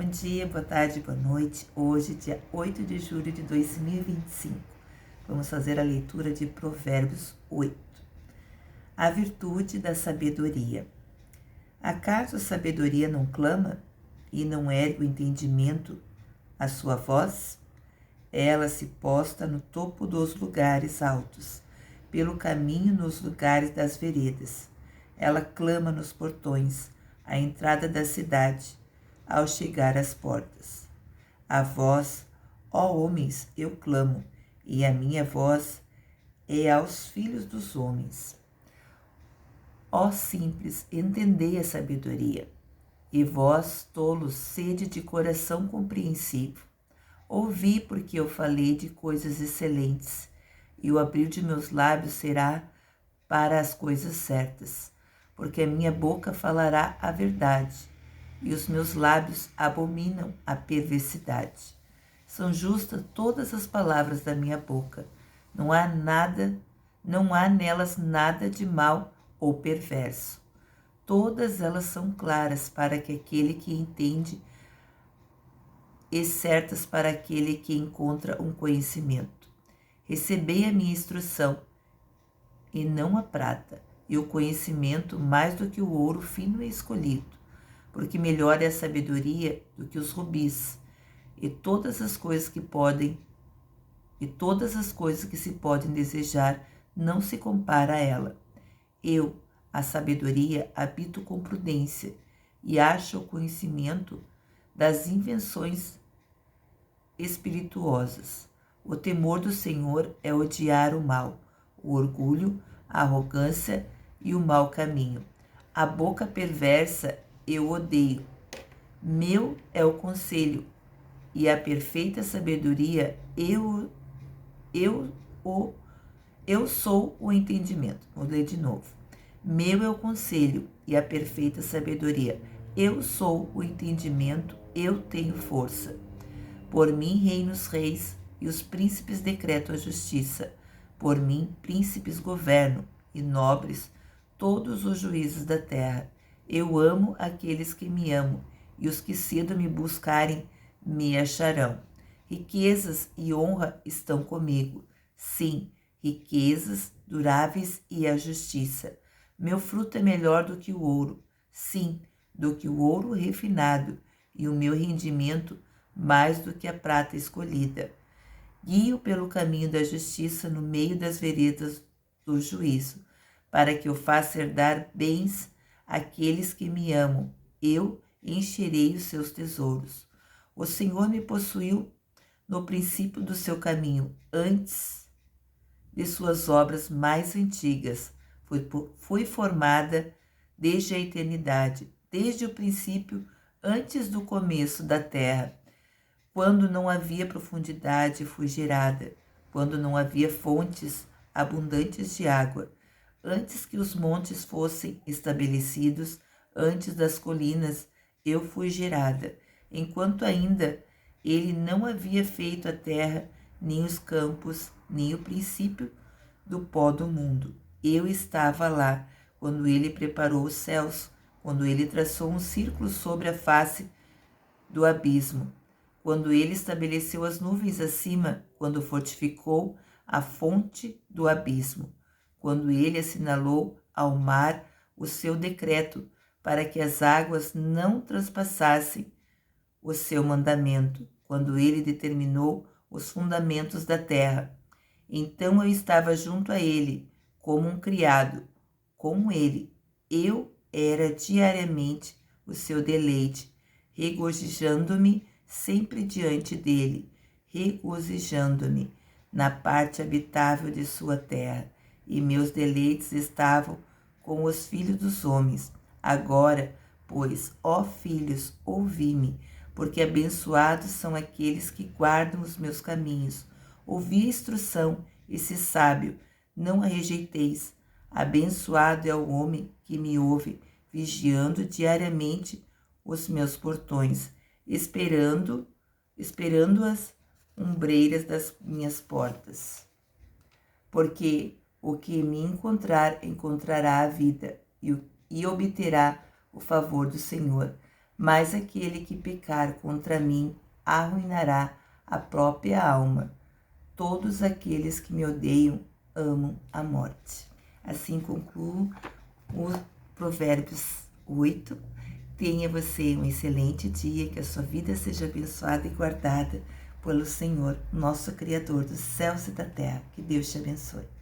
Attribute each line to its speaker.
Speaker 1: Bom dia, boa tarde, boa noite. Hoje, dia 8 de julho de 2025. Vamos fazer a leitura de Provérbios 8. A virtude da sabedoria. Acaso a sabedoria não clama e não ergue o entendimento a sua voz? Ela se posta no topo dos lugares altos, pelo caminho nos lugares das veredas. Ela clama nos portões, à entrada da cidade, ao chegar às portas. A vós, ó homens, eu clamo, e a minha voz é aos filhos dos homens. Ó simples, entendei a sabedoria, e vós, tolos, sede de coração compreensivo. Ouvi, porque eu falei de coisas excelentes, e o abrir de meus lábios será para as coisas certas, porque a minha boca falará a verdade, e os meus lábios abominam a perversidade. São justas todas as palavras da minha boca. Não há nelas nada de mal ou perverso. Todas elas são claras para que aquele que entende e certas para aquele que encontra um conhecimento. Recebei a minha instrução, e não a prata, e o conhecimento mais do que o ouro fino e escolhido, porque melhor é a sabedoria do que os rubis, e todas as coisas que se podem desejar não se compara a ela. Eu, a sabedoria, habito com prudência, e acho o conhecimento das invenções espirituosas. O temor do Senhor é odiar o mal, o orgulho, a arrogância e o mau caminho. A boca perversa eu odeio. Meu é o conselho, e a perfeita sabedoria eu sou o entendimento. Vou ler de novo. Meu é o conselho, e a perfeita sabedoria. Eu sou o entendimento, eu tenho força. Por mim reinam os reis, e os príncipes decretam a justiça. Por mim príncipes governam, e nobres todos os juízes da terra. Eu amo aqueles que me amam, e os que cedo me buscarem me acharão. Riquezas e honra estão comigo. Sim, riquezas duráveis e a justiça. Meu fruto é melhor do que o ouro. Sim, do que o ouro refinado, e o meu rendimento mais do que a prata escolhida. Guio pelo caminho da justiça no meio das veredas do juízo, para que eu faça herdar bens àqueles que me amam. Eu encherei os seus tesouros. O Senhor me possuiu no princípio do seu caminho, antes de suas obras mais antigas. Fui formada desde a eternidade, desde o princípio, antes do começo da terra. Quando não havia profundidade, fui gerada. Quando não havia fontes abundantes de água. Antes que os montes fossem estabelecidos, antes das colinas, eu fui gerada. Enquanto ainda ele não havia feito a terra, nem os campos, nem o princípio do pó do mundo. Eu estava lá, quando ele preparou os céus, quando ele traçou um círculo sobre a face do abismo, quando ele estabeleceu as nuvens acima, quando fortificou a fonte do abismo, quando ele assinalou ao mar o seu decreto, para que as águas não transpassassem o seu mandamento, quando ele determinou os fundamentos da terra. Então eu estava junto a ele, como um criado, com ele. Eu era diariamente o seu deleite, regozijando-me sempre diante dele, regozijando-me na parte habitável de sua terra, e meus deleites estavam com os filhos dos homens. Agora, pois, ó filhos, ouvi-me, porque abençoados são aqueles que guardam os meus caminhos. Ouvi a instrução, e se sábio, não a rejeiteis. Abençoado é o homem que me ouve, vigiando diariamente os meus portões, esperando as ombreiras das minhas portas. Porque o que me encontrar, encontrará a vida, e obterá o favor do Senhor. mas aquele que pecar contra mim arruinará a própria alma. Todos aqueles que me odeiam amam a morte. Assim concluo o Provérbios 8. Tenha você um excelente dia, que a sua vida seja abençoada e guardada pelo Senhor, nosso Criador dos céus e da terra. Que Deus te abençoe.